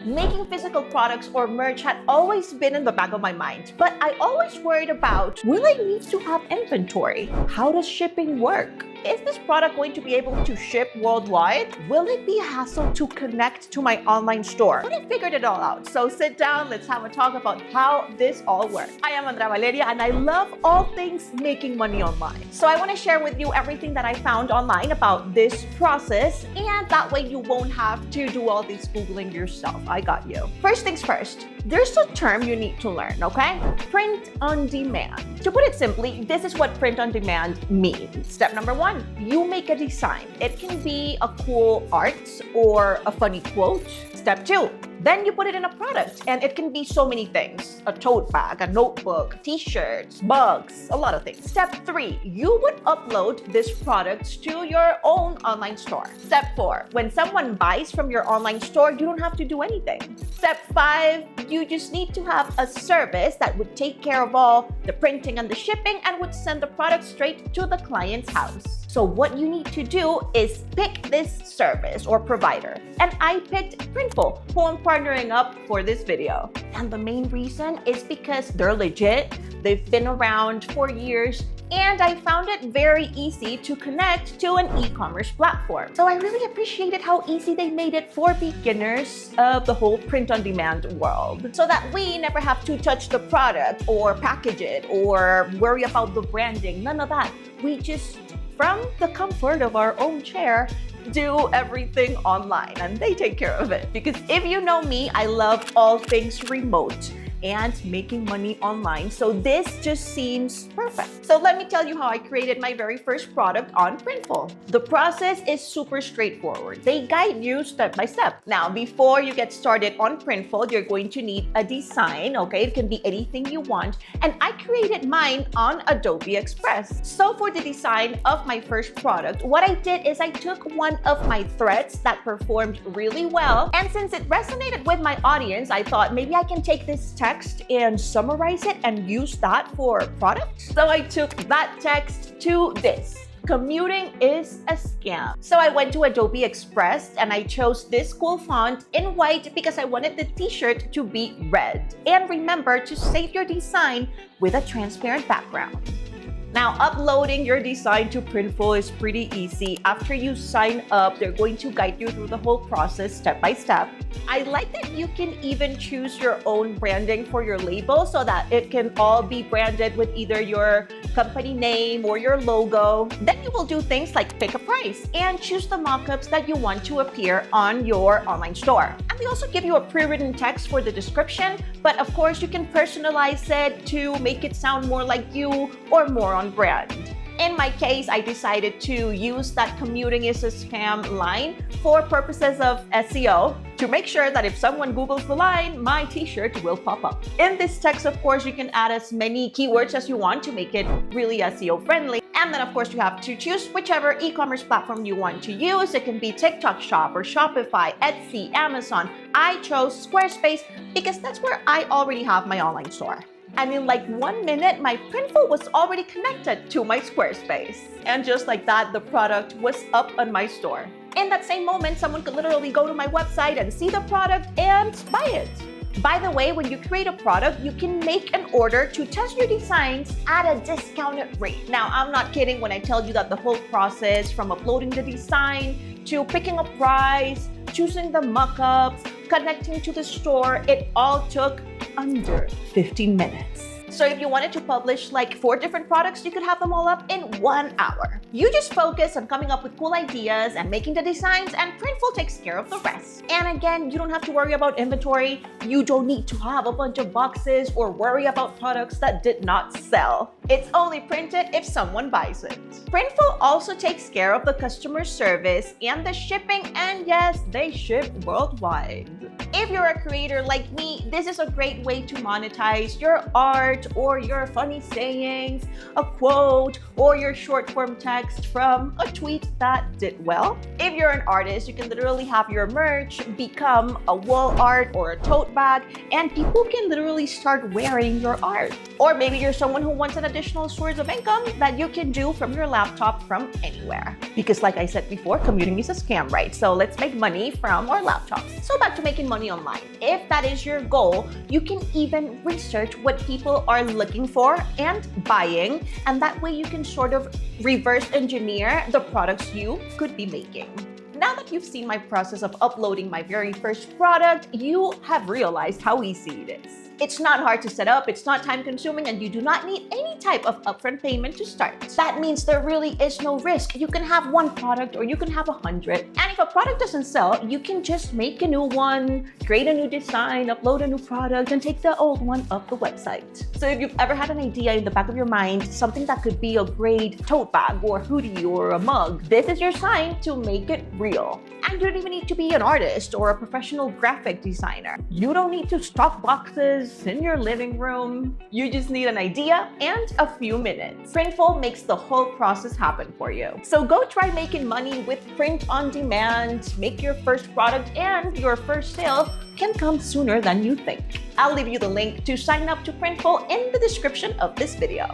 Making physical products or merch had always been in the back of my mind, but I always worried about, will I need to have inventory? How does shipping work? Is this product going to be able to ship worldwide? Will it be a hassle to connect to my online store? But I figured it all out. So sit down, let's have a talk about how this all works. I am Andrea Valeria and I love all things making money online. So I want to share with you everything that I found online about this process, and that way you won't have to do all this Googling yourself. I got you. First things first, there's a term you need to learn, okay? Print on demand. To put it simply, this is what print on demand means. Step number one, you make a design. It can be a cool art or a funny quote. Step two, then you put it in a product, and it can be so many things. A tote bag, a notebook, t-shirts, mugs, a lot of things. Step three, you would upload this product to your own online store. Step four, when someone buys from your online store, you don't have to do anything. Step five, you just need to have a service that would take care of all the printing and the shipping and would send the product straight to the client's house. So what you need to do is pick this service or provider. And I picked Printful, who I'm partnering up for this video. And the main reason is because they're legit, they've been around for years, and I found it very easy to connect to an e-commerce platform. So I really appreciated how easy they made it for beginners of the whole print-on-demand world, so that we never have to touch the product or package it or worry about the branding, none of that. We just, from the comfort of our own chair, do everything online, and they take care of it. Because if you know me, I love all things remote and making money online, so this just seems perfect. So let me tell you how I created my very first product on Printful. The process is super straightforward. They guide you step by step. Now, before you get started on Printful, you're going to need a design, okay? It can be anything you want, and I created mine on Adobe Express. So for the design of my first product, what I did is I took one of my threads that performed really well, and since it resonated with my audience, I thought maybe I can take this text and summarize it and use that for products. So I took that text to this: commuting is a scam. So I went to Adobe Express and I chose this cool font in white because I wanted the t-shirt to be red. And remember to save your design with a transparent background. Now, uploading your design to Printful is pretty easy. After you sign up, they're going to guide you through the whole process step by step. I like that you can even choose your own branding for your label so that it can all be branded with either your company name or your logo. Then you will do things like pick a price and choose the mockups that you want to appear on your online store. And they also give you a pre-written text for the description, but of course you can personalize it to make it sound more like you or more on brand. In my case, I decided to use that commuting is a scam line for purposes of SEO to make sure that if someone Googles the line, my t-shirt will pop up. In this text, of course, you can add as many keywords as you want to make it really SEO friendly. And then, of course, you have to choose whichever e-commerce platform you want to use. It can be TikTok Shop or Shopify, Etsy, Amazon. I chose Squarespace because that's where I already have my online store. And in like 1 minute, my Printful was already connected to my Squarespace. And just like that, the product was up on my store. In that same moment, someone could literally go to my website and see the product and buy it. By the way, when you create a product, you can make an order to test your designs at a discounted rate. Now, I'm not kidding when I tell you that the whole process from uploading the design to picking a price, choosing the mockups, connecting to the store, it all took under 15 minutes. So if you wanted to publish like 4 different products, you could have them all up in 1 hour. You just focus on coming up with cool ideas and making the designs, and Printful takes care of the rest. And again, you don't have to worry about inventory. You don't need to have a bunch of boxes or worry about products that did not sell. It's only printed if someone buys it. Printful also takes care of the customer service and the shipping, and yes, they ship worldwide. If you're a creator like me, this is a great way to monetize your art or your funny sayings, a quote, or your short form text from a tweet that did well. If you're an artist, you can literally have your merch become a wall art or a tote bag, and people can literally start wearing your art. Or maybe you're someone who wants an additional source of income that you can do from your laptop from anywhere. Because like I said before, commuting is a scam, right? So let's make money from our laptops. So back to making money money online. If that is your goal, you can even research what people are looking for and buying, and that way you can sort of reverse engineer the products you could be making. Now that you've seen my process of uploading my very first product, you have realized how easy it is. It's not hard to set up, it's not time consuming, and you do not need any type of upfront payment to start. That means there really is no risk. You can have one product or you can have 100. And if a product doesn't sell, you can just make a new one, create a new design, upload a new product, and take the old one off the website. So if you've ever had an idea in the back of your mind, something that could be a great tote bag or hoodie or a mug, this is your sign to make it real. And you don't even need to be an artist or a professional graphic designer. You don't need to stock boxes in your living room. You just need an idea and a few minutes. Printful makes the whole process happen for you. So go try making money with print on demand, make your first product, and your first sale can come sooner than you think. I'll leave you the link to sign up to Printful in the description of this video.